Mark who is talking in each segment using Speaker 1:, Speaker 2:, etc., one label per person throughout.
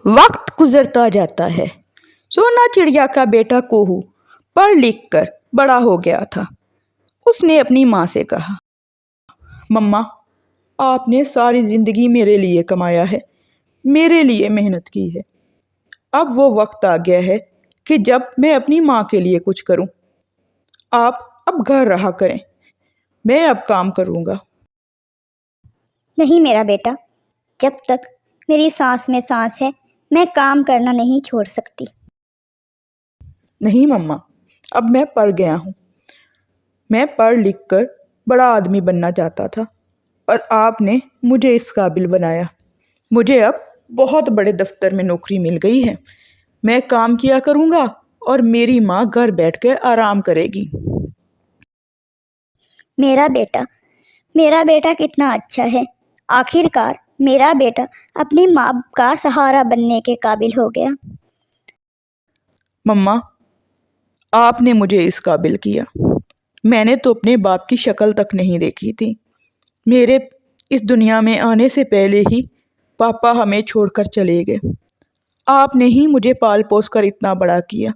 Speaker 1: वक्त गुजरता जाता है। सोना चिड़िया का बेटा कोहू पढ़ लिख कर बड़ा हो गया था। उसने अपनी माँ से कहा, मम्मा, आपने सारी ज़िंदगी मेरे लिए कमाया है, मेरे लिए मेहनत की है। अब वो वक्त आ गया है कि जब मैं अपनी माँ के लिए कुछ करूं। आप अब घर रहा करें, मैं अब काम करूँगा।
Speaker 2: नहीं मेरा बेटा, जब तक मेरी सांस में सांस है मैं काम करना नहीं छोड़ सकती।
Speaker 1: नहीं मम्मा, अब मैं पढ़ गया हूँ। मैं पढ़ लिख कर बड़ा आदमी बनना चाहता था और आपने मुझे इस काबिल बनाया। मुझे अब बहुत बड़े दफ्तर में नौकरी मिल गई है। मैं काम किया करूँगा और मेरी माँ घर बैठ कर आराम करेगी।
Speaker 2: मेरा बेटा कितना अच्छा है। आखिरकार मेरा बेटा अपनी माँ का सहारा बनने के काबिल हो गया।
Speaker 1: मम्मा, आपने मुझे इस काबिल किया। मैंने तो अपने बाप की शक्ल तक नहीं देखी थी। मेरे इस दुनिया में आने से पहले ही पापा हमें छोड़कर चले गए। आपने ही मुझे पाल पोस कर इतना बड़ा किया।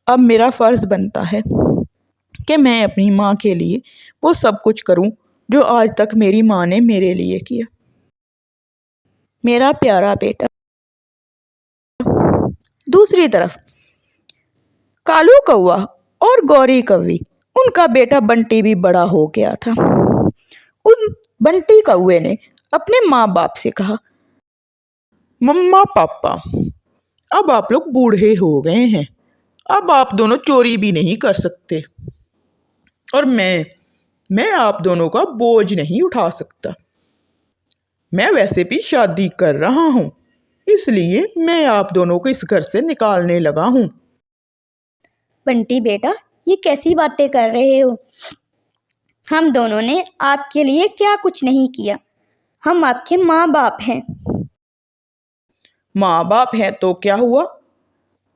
Speaker 1: अब मेरा फ़र्ज़ बनता है कि मैं अपनी माँ के लिए वो सब कुछ करूँ जो आज तक मेरी माँ ने मेरे लिए किया। मेरा प्यारा बेटा। दूसरी तरफ कालू कौवा और गौरी कौवी, उनका बेटा बंटी भी बड़ा हो गया था। उन बंटी कौवे ने अपने माँ बाप से कहा, मम्मा पापा, अब आप लोग बूढ़े हो गए हैं, अब आप दोनों चोरी भी नहीं कर सकते और मैं आप दोनों का बोझ नहीं उठा सकता। मैं वैसे भी शादी कर रहा हूँ, इसलिए मैं आप दोनों को इस घर से निकालने लगा हूँ।
Speaker 2: बंटी बेटा, ये कैसी बातें कर रहे हो? हम दोनों ने आपके लिए क्या कुछ नहीं किया। हम आपके माँ बाप हैं।
Speaker 1: माँ बाप हैं तो क्या हुआ?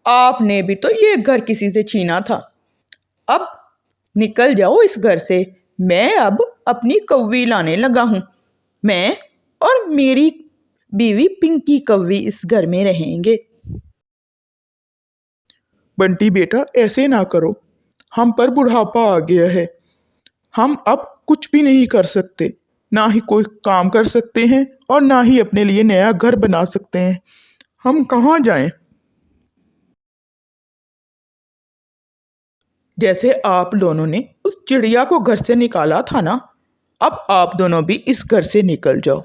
Speaker 1: आपने भी तो ये घर किसी से छीना था। अब निकल जाओ इस घर से। मैं अब अपनी कौवी लाने लगा हूँ। मैं और मेरी बीवी पिंकी कौवी इस घर में रहेंगे।
Speaker 3: बंटी बेटा, ऐसे ना करो। हम पर बुढ़ापा आ गया है। हम अब कुछ भी नहीं कर सकते, ना ही कोई काम कर सकते हैं और ना ही अपने लिए नया घर बना सकते हैं। हम कहाँ जाएं?
Speaker 1: जैसे आप दोनों ने उस चिड़िया को घर से निकाला था ना, अब आप दोनों भी इस घर से निकल जाओ।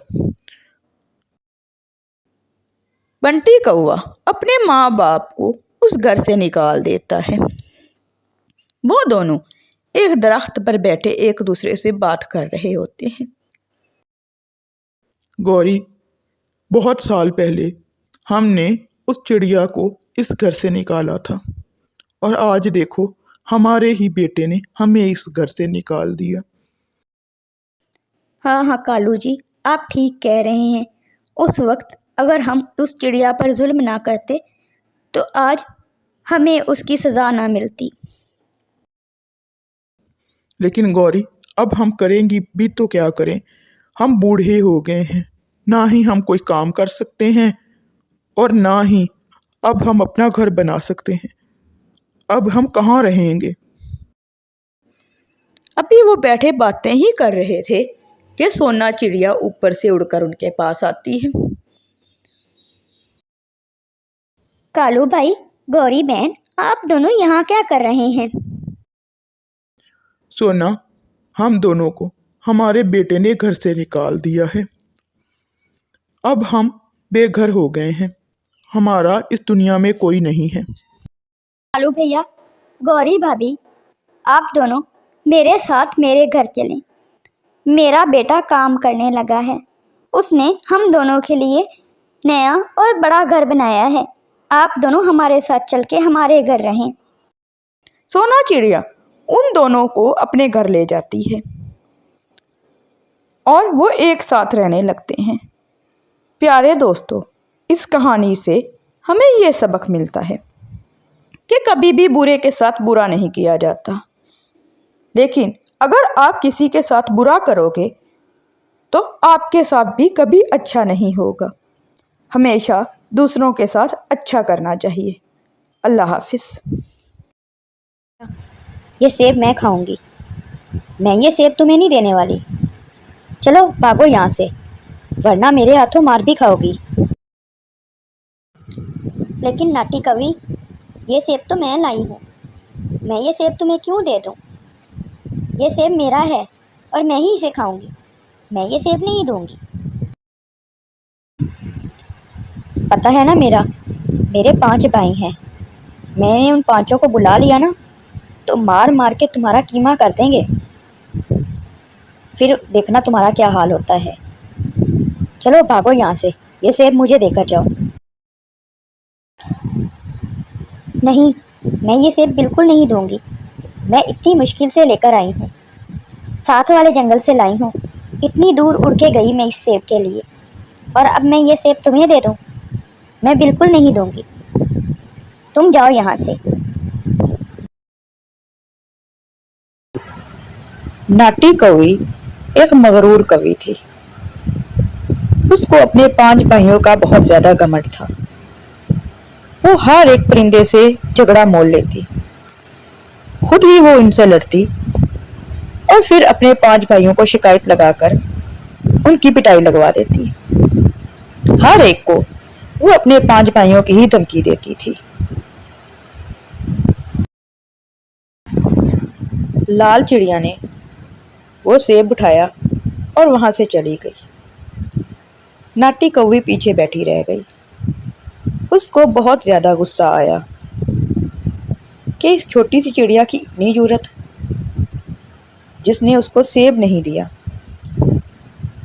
Speaker 1: बंटी कौवा अपने माँ बाप को उस घर से निकाल देता है। वो दोनों एक दरख्त पर बैठे एक दूसरे से बात कर रहे होते हैं।
Speaker 3: गौरी, बहुत साल पहले हमने उस चिड़िया को इस घर से निकाला था और आज देखो, हमारे ही बेटे ने हमें इस घर से निकाल दिया।
Speaker 2: हाँ कालू जी, आप ठीक कह रहे हैं। उस वक्त अगर हम उस चिड़िया पर जुल्म ना करते तो आज हमें उसकी सज़ा ना मिलती।
Speaker 3: लेकिन गौरी, अब हम करेंगी भी तो क्या करें? हम बूढ़े हो गए हैं, ना ही हम कोई काम कर सकते हैं और ना ही अब हम अपना घर बना सकते हैं। अब हम कहाँ रहेंगे?
Speaker 1: अभी वो बैठे बातें ही कर रहे थे कि सोना चिड़िया ऊपर से उड़कर उनके पास आती है।
Speaker 2: कालू भाई, गौरी बहन, आप दोनों यहाँ क्या कर रहे हैं?
Speaker 3: सोना, हम दोनों को हमारे बेटे ने घर से निकाल दिया है। अब हम बेघर हो गए हैं। हमारा इस दुनिया में कोई नहीं है।
Speaker 2: कालू भैया, गौरी भाभी, आप दोनों मेरे साथ मेरे घर चलें। मेरा बेटा काम करने लगा है। उसने हम दोनों के लिए नया और बड़ा घर बनाया है। आप दोनों हमारे साथ चल के हमारे घर रहें।
Speaker 1: सोना चिड़िया उन दोनों को अपने घर ले जाती है और वो एक साथ रहने लगते हैं। प्यारे दोस्तों, इस कहानी से हमें ये सबक मिलता है कि कभी भी बुरे के साथ बुरा नहीं किया जाता, लेकिन अगर आप किसी के साथ बुरा करोगे तो आपके साथ भी कभी अच्छा नहीं होगा। हमेशा दूसरों के साथ अच्छा करना चाहिए। अल्लाह हाफिज़।
Speaker 2: ये सेब मैं खाऊंगी, मैं ये सेब तुम्हें नहीं देने वाली। चलो भागो यहाँ से, वरना मेरे हाथों मार भी खाओगी। लेकिन नाटी कवि, ये सेब तो मैं लाई हूँ, मैं ये सेब तुम्हें क्यों दे दूँ? ये सेब मेरा है और मैं ही इसे खाऊंगी, मैं ये सेब नहीं दूंगी। पता है ना मेरे 5 भाई हैं, मैंने उन 5 को बुला लिया ना तो मार मार के तुम्हारा कीमा कर देंगे, फिर देखना तुम्हारा क्या हाल होता है। चलो भागो यहाँ से, ये सेब मुझे देकर जाओ। नहीं, मैं ये सेब बिल्कुल नहीं दूंगी, मैं इतनी मुश्किल से लेकर आई हूँ, साथ वाले जंगल से लाई हूँ, इतनी दूर उड़ के गई मैं इस सेब के लिए, और अब मैं ये सेब तुम्हें दे दूँ? मैं बिल्कुल नहीं दूंगी, तुम जाओ यहाँ से।
Speaker 1: नाटी कौवी एक मगरूर कवि थी। उसको अपने 5 भाइयों का बहुत ज्यादा घमंड था। वो हर एक परिंदे से झगड़ा मोल लेती, खुद ही वो उनसे लड़ती और फिर अपने 5 भाइयों को शिकायत लगाकर उनकी पिटाई लगवा देती। हर एक को वो अपने 5 भाइयों की ही धमकी देती थी। लाल चिड़िया ने वो सेब उठाया और वहां से चली गई। नाटी कौवी पीछे बैठी रह गई। उसको बहुत ज्यादा गुस्सा आया कि इस छोटी सी चिड़िया की इतनी जुर्रत, जिसने उसको सेब नहीं दिया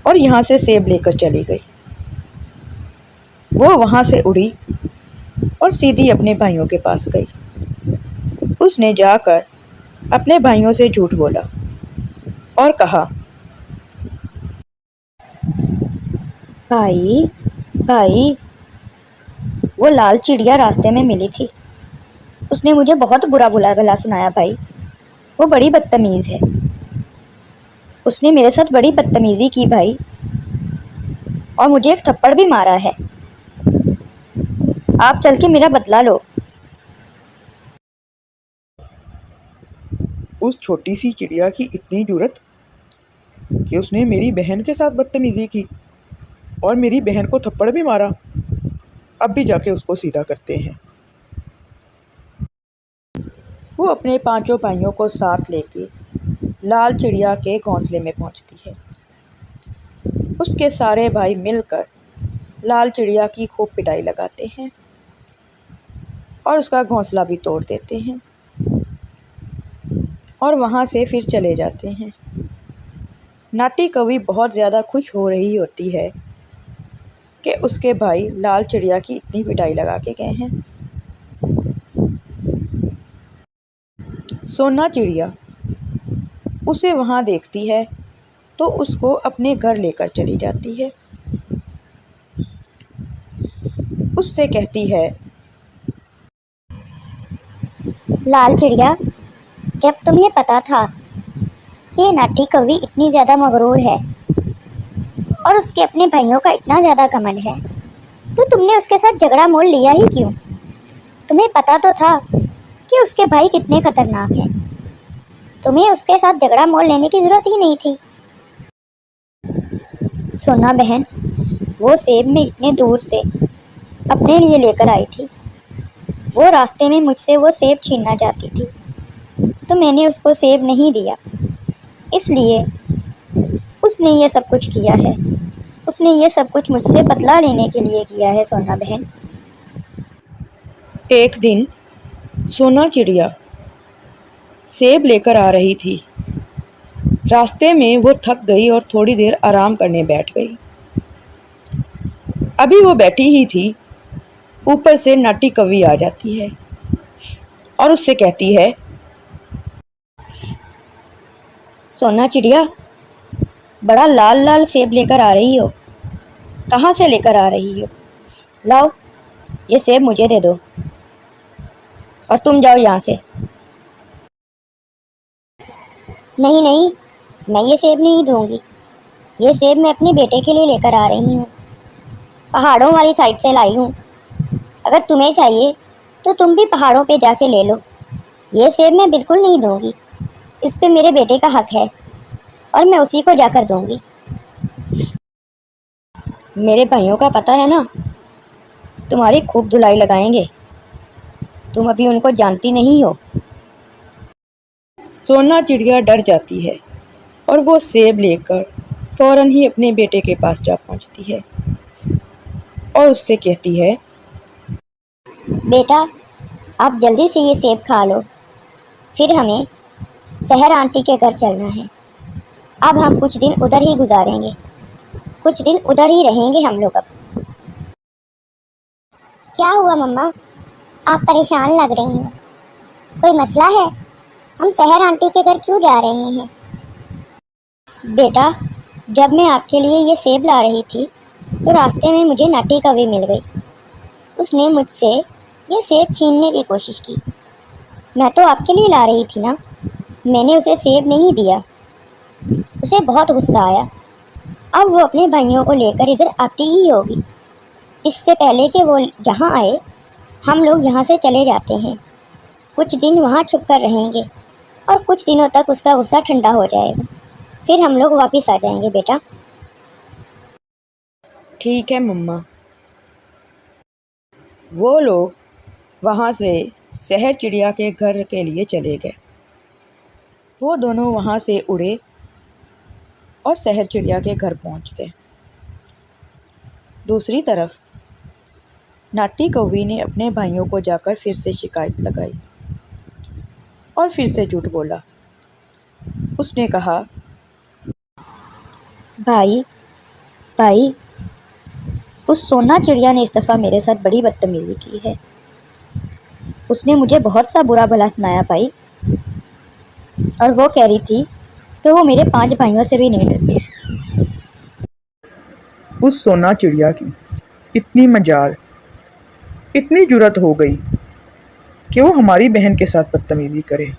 Speaker 1: और यहाँ से सेब लेकर चली गई। वो वहां से उड़ी और सीधी अपने भाइयों के पास गई। उसने जाकर अपने भाइयों से झूठ बोला और कहा,
Speaker 2: भाई भाई, वो लाल चिड़िया रास्ते में मिली थी, उसने मुझे बहुत बुरा बुला गला सुनाया भाई, वो बड़ी बदतमीज़ है, उसने मेरे साथ बड़ी बदतमीज़ी की भाई, और मुझे एक थप्पड़ भी मारा है, आप चल के मेरा बदला लो।
Speaker 3: उस छोटी सी चिड़िया की इतनी जुर्रत कि उसने मेरी बहन के साथ बदतमीजी की और मेरी बहन को थप्पड़ भी मारा। अब भी जाके उसको सीधा करते हैं।
Speaker 1: वो अपने 5 भाइयों को साथ लेके लाल चिड़िया के घोंसले में पहुंचती है। उसके सारे भाई मिलकर लाल चिड़िया की खूब पिटाई लगाते हैं और उसका घोंसला भी तोड़ देते हैं और वहाँ से फिर चले जाते हैं। नाटी कवि बहुत ज़्यादा खुश हो रही होती है कि उसके भाई लाल चिड़िया की इतनी पिटाई लगा के गए हैं। सोना चिड़िया उसे वहाँ देखती है तो उसको अपने घर लेकर चली जाती है। उससे कहती है,
Speaker 2: लाल चिड़िया, जब तुम्हें पता था कि ये नाटी कवि इतनी ज़्यादा मगरूर है और उसके अपने भाइयों का इतना ज़्यादा घमंड है, तो तुमने उसके साथ झगड़ा मोल लिया ही क्यों? तुम्हें पता तो था कि उसके भाई कितने खतरनाक हैं, तुम्हें उसके साथ झगड़ा मोल लेने की ज़रूरत ही नहीं थी। सोना बहन, वो सेब मैं इतने दूर से अपने लिए लेकर आई थी, वो रास्ते में मुझसे वो सेब छीनना चाहती थी, तो मैंने उसको सेब नहीं दिया, इसलिए उसने ये सब कुछ किया है, उसने ये सब कुछ मुझसे बदला लेने के लिए किया है सोना बहन।
Speaker 1: एक दिन सोना चिड़िया सेब लेकर आ रही थी। रास्ते में वो थक गई और थोड़ी देर आराम करने बैठ गई। अभी वो बैठी ही थी, ऊपर से नाटी कवि आ जाती है और उससे कहती है,
Speaker 2: सोना चिड़िया, बड़ा लाल लाल सेब लेकर आ रही हो, कहाँ से लेकर आ रही हो? लाओ, ये सेब मुझे दे दो और तुम जाओ यहाँ से। नहीं नहीं, मैं ये सेब नहीं दूंगी, ये सेब मैं अपने बेटे के लिए लेकर आ रही हूँ, पहाड़ों वाली साइड से लाई हूँ, अगर तुम्हें चाहिए तो तुम भी पहाड़ों पे जाके ले लो। ये सेब मैं बिल्कुल नहीं दूंगी। इस पे मेरे बेटे का हक है और मैं उसी को जाकर दूंगी।
Speaker 4: मेरे भाइयों का पता है ना, तुम्हारी खूब धुलाई लगाएंगे। तुम अभी उनको जानती नहीं हो। सोना चिड़िया डर जाती है और वो सेब लेकर फौरन ही अपने बेटे के पास जा पहुंचती है और उससे कहती है,
Speaker 2: बेटा, आप जल्दी से ये सेब खा लो, फिर हमें शहर आंटी के घर चलना है। अब हम कुछ दिन उधर ही गुजारेंगे, कुछ दिन उधर ही रहेंगे हम लोग। अब क्या हुआ मम्मा, आप परेशान लग रही हो? कोई मसला है? हम शहर आंटी के घर क्यों जा रहे हैं? बेटा, जब मैं आपके लिए ये सेब ला रही थी तो रास्ते में मुझे नाटी कौवी मिल गई। उसने मुझसे ये सेब छीनने की कोशिश की। मैं तो आपके लिए ला रही थी ना, मैंने उसे सेब नहीं दिया। उसे बहुत गुस्सा आया। अब वो अपने भाइयों को लेकर इधर आती ही होगी। इससे पहले कि वो यहाँ आए, हम लोग यहाँ से चले जाते हैं। कुछ दिन वहाँ छुप कर रहेंगे और कुछ दिनों तक उसका गुस्सा ठंडा हो जाएगा, फिर हम लोग वापस आ जाएंगे बेटा।
Speaker 4: ठीक है मम्मा। वो लोग वहाँ से शहर चिड़िया के घर के लिए चले गए। वो दोनों वहाँ से उड़े और शहर चिड़िया के घर पहुँच गए। दूसरी तरफ नाटी कौवी ने अपने भाइयों को जाकर फिर से शिकायत लगाई और फिर से झूठ बोला। उसने कहा, भाई भाई, उस सोना चिड़िया ने इस दफ़ा मेरे साथ बड़ी बदतमीज़ी की है। उसने मुझे बहुत सा बुरा भला सुनाया भाई, और वो कह रही थी कि वो मेरे 5 भाइयों से भी नहीं डरती।
Speaker 3: उस सोना चिड़िया की इतनी मजाल, इतनी जुर्रत हो गई कि वो हमारी बहन के साथ बदतमीज़ी करे।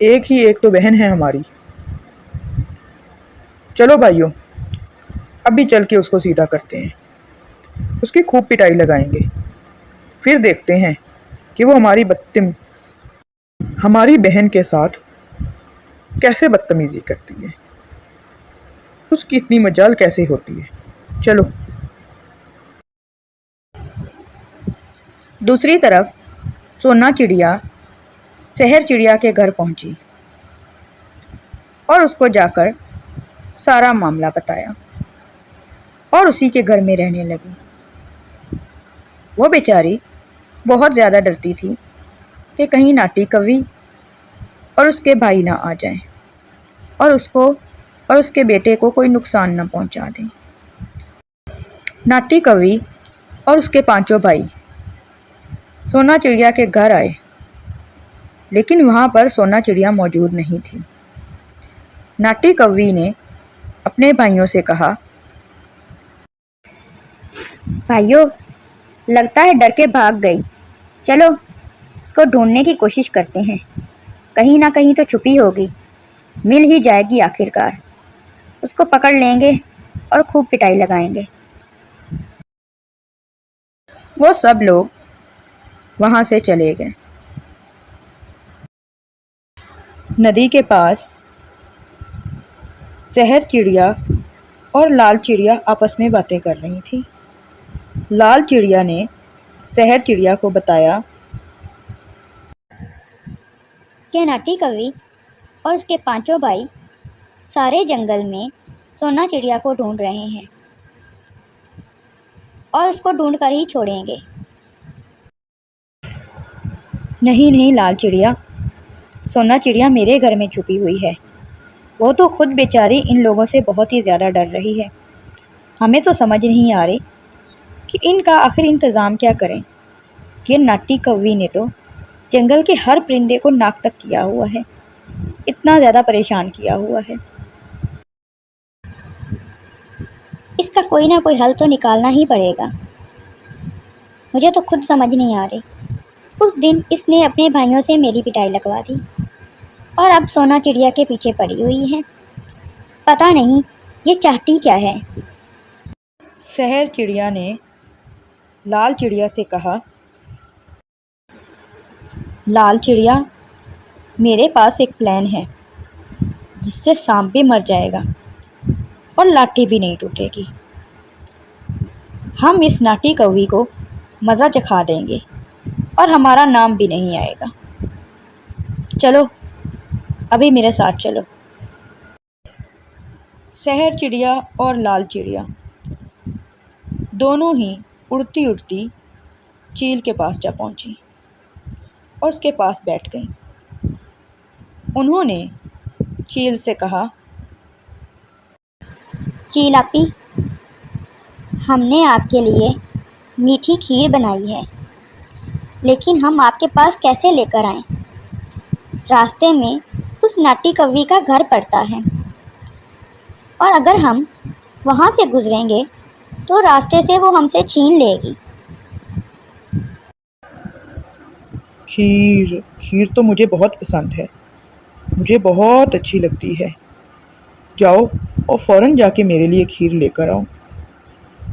Speaker 3: एक तो बहन है हमारी। चलो भाइयों, अभी चल के उसको सीधा करते हैं, उसकी खूब पिटाई लगाएंगे, फिर देखते हैं कि वो हमारी बहन के साथ कैसे बदतमीज़ी करती है, उसकी इतनी मजाल कैसे होती है। चलो।
Speaker 4: दूसरी तरफ सोना चिड़िया शहर चिड़िया के घर पहुंची और उसको जाकर सारा मामला बताया और उसी के घर में रहने लगी। वो बेचारी बहुत ज़्यादा डरती थी कि कहीं नाटी कौवी और उसके भाई ना आ जाएं और उसको और उसके बेटे को कोई नुकसान ना पहुंचा दें। नाटी कौवी और उसके 5 भाई सोना चिड़िया के घर आए, लेकिन वहाँ पर सोना चिड़िया मौजूद नहीं थी। नाटी कौवी ने अपने भाइयों से कहा, भाइयों, लगता है डर के भाग गई। चलो उसको ढूंढने की कोशिश करते हैं, कहीं ना कहीं तो छुपी होगी, मिल ही जाएगी आखिरकार। उसको पकड़ लेंगे और खूब पिटाई लगाएंगे। वो सब लोग वहाँ से चले गए। नदी के पास शहर चिड़िया और लाल चिड़िया आपस में बातें कर रही थी। लाल चिड़िया ने शहर चिड़िया को बताया
Speaker 2: कि नाटी कौवी और उसके 5 भाई सारे जंगल में सोना चिड़िया को ढूंढ रहे हैं और उसको ढूंढ कर ही छोड़ेंगे।
Speaker 4: नहीं लाल चिड़िया, सोना चिड़िया मेरे घर में छुपी हुई है। वो तो खुद बेचारी इन लोगों से बहुत ही ज़्यादा डर रही है। हमें तो समझ नहीं आ रही कि इनका आखिर इंतज़ाम क्या करें। ये नाटी कौवी ने तो जंगल के हर परिंदे को नाक तक किया हुआ है, इतना ज़्यादा परेशान किया हुआ है।
Speaker 2: इसका कोई ना कोई हल तो निकालना ही पड़ेगा। मुझे तो खुद समझ नहीं आ रही। उस दिन इसने अपने भाइयों से मेरी पिटाई लगवा दी और अब सोना चिड़िया के पीछे पड़ी हुई है। पता नहीं ये चाहती क्या है।
Speaker 4: शहर चिड़िया ने लाल चिड़िया से कहा, लाल चिड़िया, मेरे पास एक प्लान है जिससे सांप भी मर जाएगा और लाठी भी नहीं टूटेगी। हम इस नाटी कौवी को मज़ा चखा देंगे और हमारा नाम भी नहीं आएगा। चलो, अभी मेरे साथ चलो। शहर चिड़िया और लाल चिड़िया दोनों ही उड़ती उड़ती चील के पास जा पहुंची और उसके पास बैठ गई। उन्होंने चील से कहा,
Speaker 2: चील आपी, हमने आपके लिए मीठी खीर बनाई है, लेकिन हम आपके पास कैसे लेकर आएं? रास्ते में उस नाटी कौवी का घर पड़ता है और अगर हम वहाँ से गुजरेंगे तो रास्ते से वो हमसे छीन लेगी।
Speaker 3: खीर खीर तो मुझे बहुत पसंद है, मुझे बहुत अच्छी लगती है। जाओ और फ़ौरन जाके मेरे लिए खीर लेकर आओ,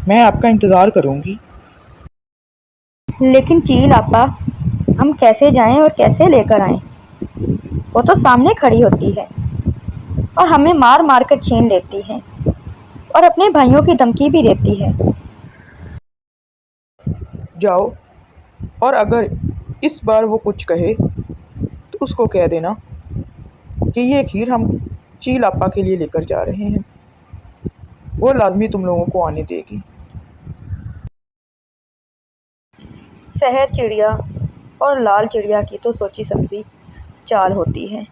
Speaker 3: मैं आपका इंतज़ार करूँगी।
Speaker 4: लेकिन चील आपा, हम कैसे जाएं और कैसे लेकर आएं? वो तो सामने खड़ी होती है और हमें मार मार कर छीन लेती है और अपने भाइयों की धमकी भी देती है।
Speaker 3: जाओ और अगर इस बार वो कुछ कहे तो उसको कह देना कि ये खीर हम चील आपा के लिए लेकर जा रहे हैं, वो लाजमी तुम लोगों को आने देगी।
Speaker 4: शहर चिड़िया और लाल चिड़िया की तो सोची समझी चाल होती है।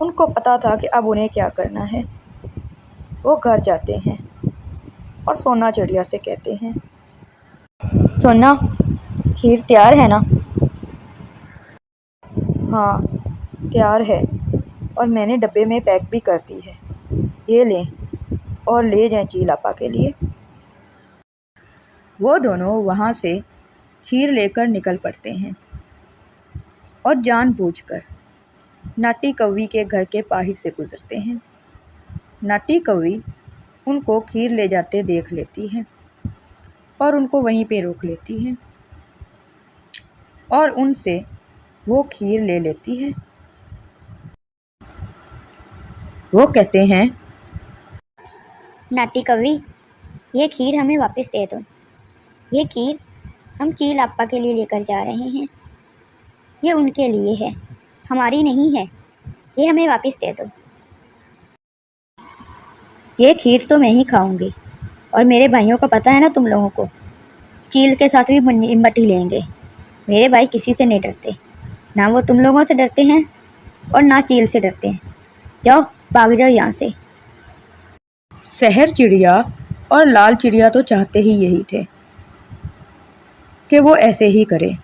Speaker 4: उनको पता था कि अब उन्हें क्या करना है। वो घर जाते हैं और सोना चिड़िया से कहते हैं, सोना, खीर तैयार है ना? हाँ, तैयार है और मैंने डब्बे में पैक भी कर दी है। ये लें और ले जाएं चील आपा के लिए। वो दोनों वहाँ से खीर लेकर निकल पड़ते हैं और जानबूझकर नाटी कौवी के घर के बाहर से गुजरते हैं। नाटी कौवी उनको खीर ले जाते देख लेती है और उनको वहीं पे रोक लेती है और उनसे वो खीर ले लेती है। वो कहते हैं,
Speaker 2: नाटी कौवी, ये खीर हमें वापस दे दो। ये खीर हम चील आपा के लिए लेकर जा रहे हैं। ये उनके लिए है, हमारी नहीं है। ये हमें वापस दे दो।
Speaker 4: ये खीर तो मैं ही खाऊंगी और मेरे भाइयों का पता है ना तुम लोगों को, चील के साथ भी निपट लेंगे। मेरे भाई किसी से नहीं डरते, ना वो तुम लोगों से डरते हैं और ना चील से डरते हैं। जाओ, भाग जाओ यहाँ से। शहर चिड़िया और लाल चिड़िया तो चाहते ही यही थे कि वो ऐसे ही करे।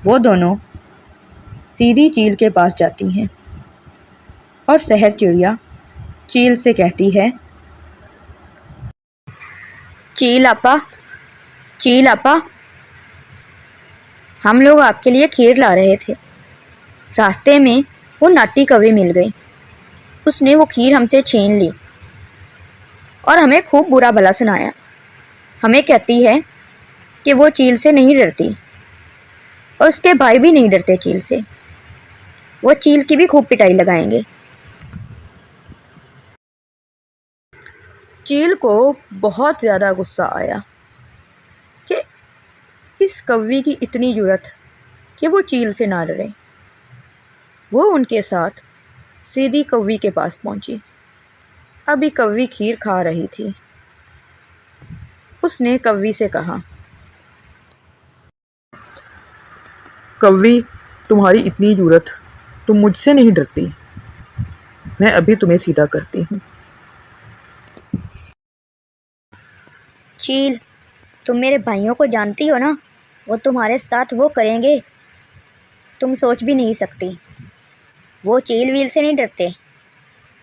Speaker 4: वो दोनों सीधी चील के पास जाती हैं और शहर चिड़िया चील से कहती है, चील आपा, चील आपा, हम लोग आपके लिए खीर ला रहे थे। रास्ते में वो नाटी कौवी मिल गई। उसने वो खीर हमसे छीन ली और हमें खूब बुरा भला सुनाया। हमें कहती है कि वो चील से नहीं डरती और उसके भाई भी नहीं डरते चील से। वो चील की भी खूब पिटाई लगाएंगे। चील को बहुत ज़्यादा गुस्सा आया कि इस कौवी की इतनी जुर्रत कि वो चील से ना डरे। वो उनके साथ सीधी कौवी के पास पहुंची। अभी कौवी खीर खा रही थी। उसने कौवी से कहा,
Speaker 3: कौवी, तुम्हारी इतनी जुर्रत, तुम मुझसे नहीं डरती। मैं अभी तुम्हें सीधा करती हूँ।
Speaker 2: चील, तुम मेरे भाइयों को जानती हो ना? वो तुम्हारे साथ वो करेंगे तुम सोच भी नहीं सकती। वो चील वील से नहीं डरते,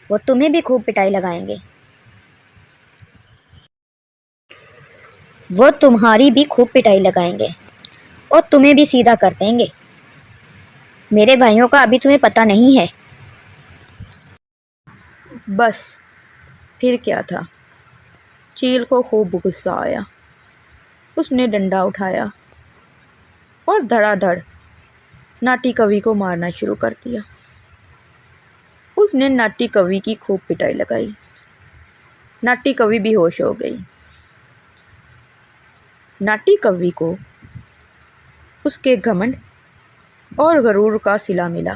Speaker 2: वो तुम्हें भी खूब पिटाई लगाएंगे। वो तुम्हारी भी खूब पिटाई लगाएंगे और तुम्हें भी सीधा कर देंगे। मेरे भाइयों का अभी तुम्हें पता नहीं है।
Speaker 4: बस फिर क्या था,
Speaker 1: चील को खूब गुस्सा आया। उसने डंडा उठाया और धड़ाधड़ नाटी कवि को मारना शुरू कर दिया। उसने नाटी कवि की खूब पिटाई लगाई। नाटी कवि बेहोश हो गई। नाटी कवि को उसके घमंड और गरूर का सिला मिला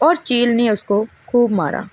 Speaker 1: और चील ने उसको खूब मारा।